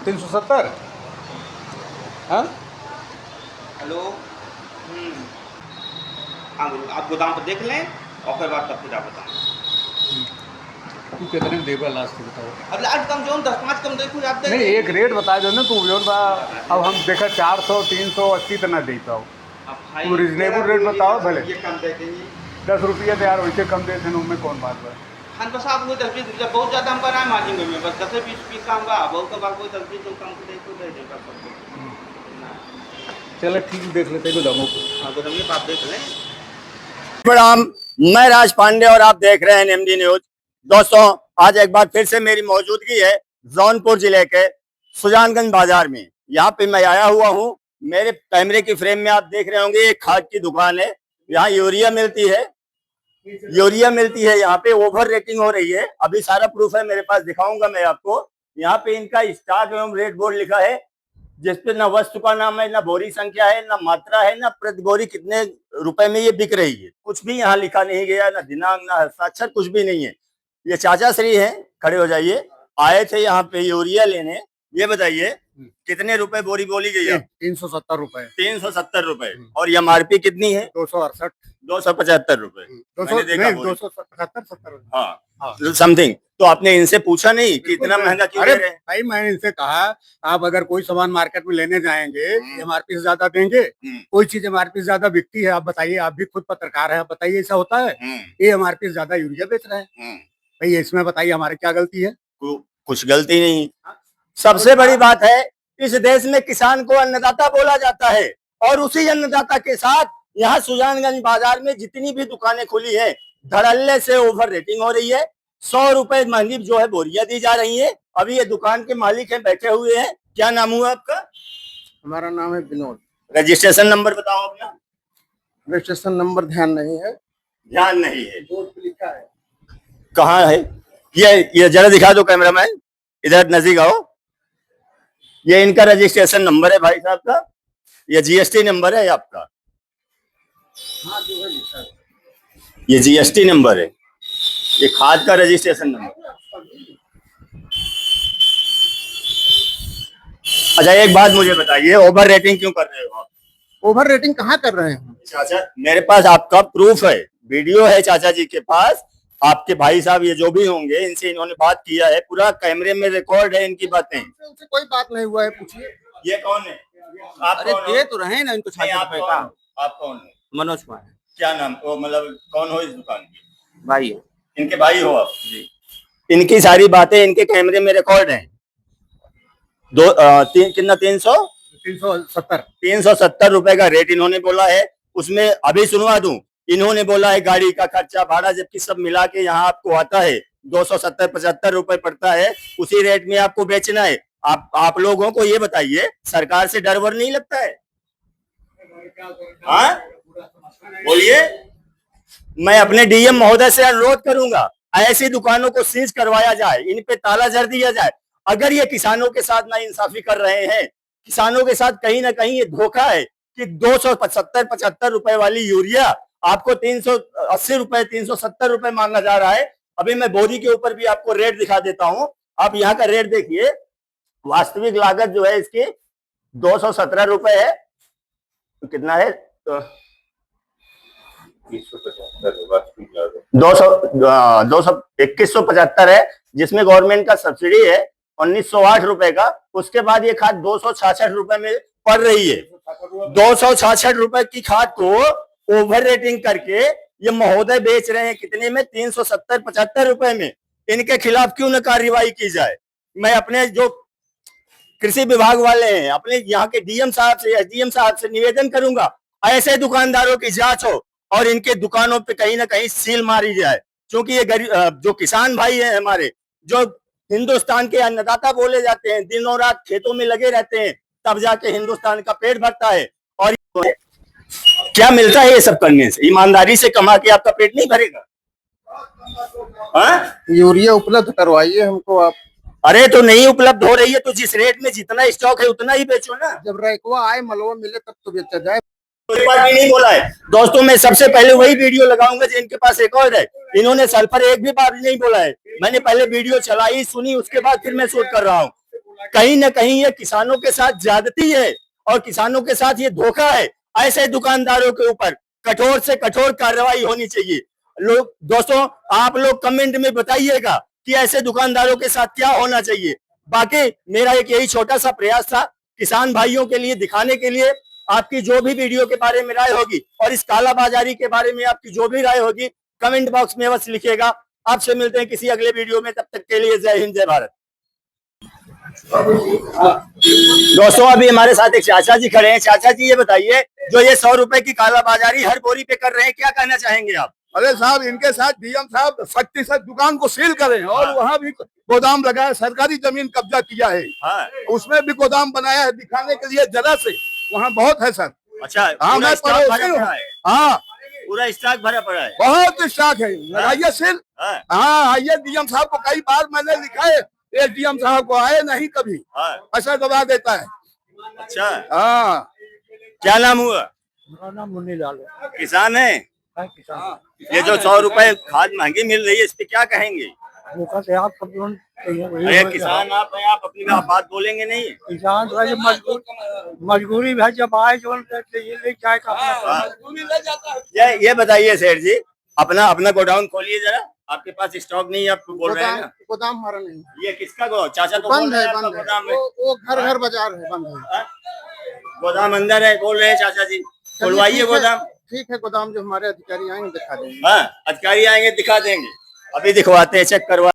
370। हाँ हेलो। आप गोदाम पर देख लें और फिर बात तब फिर आप बताएं। तू कितने में देगा लास्ट बताओ। अब लास्ट कम जो 10-5 कम देखो आप दे नहीं एक रेट बता दो ना तू जो बा। अब हम देखा 400 380 तो ना दे पाओ। तू रिजनेबल रेट बताओ भले। ये कम दे देंगे 10 रुपया तो यार वैसे कम देते हैं उनमें कौन बात है। हाँ बस आप वो 10-20 जब बहुत ज़्यादा हम बनाए मार्जिन में बस 10-20 का हम बहुत का बात कोई 10-20 कम को दे देगा सबको। चलो ठीक देख लेते हैं गोदामों को। हाँ गोदाम ये बात देख लें। प्रणाम, मैं राज पांडे और आप देख रहे हैं एमडी न्यूज। दोस्तों आज एक बार फिर से मेरी मौजूदगी है जौनपुर जिले के सुजानगंज बाजार में। यहाँ पे मैं आया हुआ हूँ। मेरे कैमरे की फ्रेम में आप देख रहे होंगे एक खाद की दुकान है। यहाँ यूरिया मिलती है, यहाँ पे ओवर रेटिंग हो रही है। अभी सारा प्रूफ है मेरे पास, दिखाऊंगा मैं आपको। यहाँ पे इनका स्टॉक एवं रेट बोर्ड लिखा है जिसपे ना वस्तु का नाम है, ना बोरी संख्या है, ना मात्रा है, ना प्रति बोरी कितने रुपए में ये बिक रही है। कुछ भी यहाँ लिखा नहीं गया, ना दिनांक ना हस्ताक्षर, कुछ भी नहीं है। ये चाचा श्री हैं, खड़े हो जाइए। आए थे यहाँ पे यूरिया लेने। ये बताइए कितने रुपए बोरी बोली गई है? 370 रुपए। 370 रुपए। और एमआरपी कितनी है? 268 275 रुपए। 270 हाँ समथिंग। तो आपने इनसे पूछा नहीं कि इतना महंगा क्यों दे रहे हैं? भाई मैंने इनसे कहा आप अगर कोई सामान मार्केट में लेने जाएंगे एमआरपी से ज्यादा देंगे। कोई चीज एमआरपी से ज्यादा बिकती है, आप बताइए, आप भी खुद पत्रकार है, आप बताइए ऐसा होता है? ये एमआरपी से ज्यादा यूरिया बेच रहे हैं भाई, इसमें बताइए हमारे क्या गलती है? कुछ गलती नहीं। सबसे बड़ी बात है इस देश में किसान को अन्नदाता बोला जाता है और उसी अन्नदाता के साथ यहाँ सुजानगंज बाजार में जितनी भी दुकानें खुली है धड़ल्ले से ओवर रेटिंग हो रही है। 100 रुपए महंगी जो है बोरियां दी जा रही है। अभी ये दुकान के मालिक हैं, बैठे हुए हैं। क्या नाम हुआ आपका? हमारा नाम है विनोद। रजिस्ट्रेशन नंबर बताओ अपना। रजिस्ट्रेशन नंबर ध्यान नहीं है। ध्यान नहीं है? बोर्ड पे लिखा है। कहाँ है ये जरा दिखा दो कैमरामैन, इधर नजदीक आओ। ये इनका रजिस्ट्रेशन नंबर है भाई साहब का, ये जीएसटी नंबर है आपका। हाँ जो है लिखा है। ये जीएसटी नंबर है, ये खाद का रजिस्ट्रेशन नंबर। अच्छा एक बात मुझे बताइए, ओवर रेटिंग क्यों कर रहे हो आप? ओवर रेटिंग कहाँ कर रहे हैं? चाचा मेरे पास आपका प्रूफ है, वीडियो है चाचा जी के पास। आपके भाई साहब ये जो भी होंगे इनसे इन्होंने बात किया है, पूरा कैमरे में रिकॉर्ड है इनकी बातें। उनसे कोई बात नहीं हुआ है, पूछिए। ये कौन है? आप अरे दे तो रहे हैं ना इनको 60 रुपए का। आप कौन है? मनोज कुमार क्या नाम? वो मतलब कौन हो इस दुकान के? भाई है। इनके भाई हो आप? जी। इनकी सारी बातें इनके कैमरे में रिकॉर्ड हैं। कितना? 370 रुपए का रेट इन्होंने बोला है। उसमें अभी सुनवा दूं, इन्होंने बोला है गाड़ी का खर्चा भाड़ा जबकि सब मिला के यहाँ आपको आता है 270-75 रुपए पड़ता है। उसी रेट में आपको बेचना है। आप लोगों को ये बताइए, सरकार से डर वर नहीं लगता है? हाँ बोलिए। मैं अपने डीएम महोदय से अनुरोध करूंगा ऐसी दुकानों को सीज करवाया जाए, इन पे ताला जड़ दिया जाए। अगर ये किसानों के साथ नाइंसाफी कर रहे हैं, किसानों के साथ कहीं ना कहीं ये धोखा है कि 275 रुपए वाली यूरिया आपको 380 रुपए 370 रुपए मांगा जा रहा है। अभी मैं बोरी के ऊपर भी आपको रेट दिखा देता हूं। आप यहाँ का रेट देखिए, वास्तविक लागत जो है इसकी 217 रुपए है। तो कितना है? 2175 है, जिसमें गवर्नमेंट का सब्सिडी है 1908 रुपए का। उसके बाद ये खाद 266 रुपए में पड़ रही है। 266 रुपए की खाद को ओवर रेटिंग करके ये महोदय बेच रहे हैं कितने में? 370-75 रुपए में। इनके खिलाफ क्यों न कार्रवाई की जाए? मैं अपने जो कृषि विभाग वाले हैं, अपने यहाँ के डीएम साहब से, एसडीएम साहब से निवेदन करूंगा ऐसे दुकानदारों की जांच हो और इनके दुकानों पे कहीं ना कहीं सील मारी जाए। क्योंकि ये जो किसान भाई हैं हमारे, जो हिंदुस्तान के अन्नदाता बोले जाते हैं, दिनों रात खेतों में लगे रहते हैं, तब जाके हिंदुस्तान का पेट भरता है। और क्या मिलता है ये सब करने से? ईमानदारी से कमा के आपका पेट नहीं भरेगा? यूरिया उपलब्ध करवाइए हमको आप। अरे तो नहीं उपलब्ध हो रही है तो जिस रेट में जितना स्टॉक है उतना ही बेचो ना। जब रैकवा आए, मलवा मिले तब तो बेचा जाए। कोई बात भी नहीं बोला है दोस्तों। मैं सबसे पहले वही वीडियो लगाऊंगा जिनके पास रिकॉर्ड है। इन्होंने सल्फर एक भी बात नहीं बोला है। मैंने पहले वीडियो चलाई, सुनी, उसके बाद फिर मैं शूट कर रहा हूँ। कहीं ना कहीं ये किसानों के साथ ज्यादती है और किसानों के साथ ये धोखा है। ऐसे दुकानदारों के ऊपर कठोर से कठोर कार्रवाई होनी चाहिए। लोग दोस्तों, आप लोग कमेंट में बताइएगा कि ऐसे दुकानदारों के साथ क्या होना चाहिए। बाकी मेरा एक यही छोटा सा प्रयास था किसान भाइयों के लिए दिखाने के लिए। आपकी जो भी वीडियो के बारे में राय होगी और इस कालाबाजारी के बारे में आपकी जो भी राय होगी कमेंट बॉक्स में बस लिखिएगा। आपसे मिलते हैं किसी अगले वीडियो में, तब तक के लिए जय हिंद जय भारत। दोस्तों, अभी हमारे साथ एक चाचा जी खड़े हैं। चाचा जी ये बताइए, जो ये 100 रुपए की कालाबाजारी हर बोरी पे कर रहे हैं, क्या कहना चाहेंगे आप? अरे साहब, इनके साथ डीएम साहब सख्ती से दुकान को सील करें और वहाँ भी गोदाम लगाया, सरकारी जमीन कब्जा किया है। हाँ। उसमें भी गोदाम बनाया है दिखाने के लिए जरा से, वहाँ बहुत है सर। अच्छा, हाँ, पूरा मैं स्टॉक भरा पड़ोसी हूँ। पड़ा है? हाँ, पूरा स्टॉक भरा पड़ा है। बहुत स्टॉक है, लगाइए सील। हाँ। हाँ, आइए डीएम साहब को कई बार मैंने लिखा है, एसडीएम साहब को आए नहीं कभी। हाँ। ऐसा दबा देता है। अच्छा, हाँ, क्या नाम हुआ? मेरा नाम मुन्नी लाल है। किसान है? किसान ये जो 100 रुपए खाद महंगी मिल रही है, इस पे क्या कहेंगे? धोखा से आप सब लोग अरे किसान आप हैं, आप अपनी बात बोलेंगे नहीं? किसान जो है मजबूरी है, जब आए जो ये ले जाए ये बताइए सेठ जी, अपना गोडाउन खोलिए जरा। आपके पास स्टॉक नहीं है, आप बोल रहे हैं ना? गोदाम हमारा नहीं, ये किसका चाचा तो बंद बोल रहे है, हैं आपका बंद है। गोदाम है। वो घर घर बाजार है, बंद है। गोदाम अंदर है बोल रहे हैं चाचा जी, खुलवाइए गोदाम। ठीक है, गोदाम जो हमारे अधिकारी आएंगे दिखा देंगे। हाँ, अधिकारी आएंगे दिखा देंगे। अभी दिखवाते हैं, चेक करवा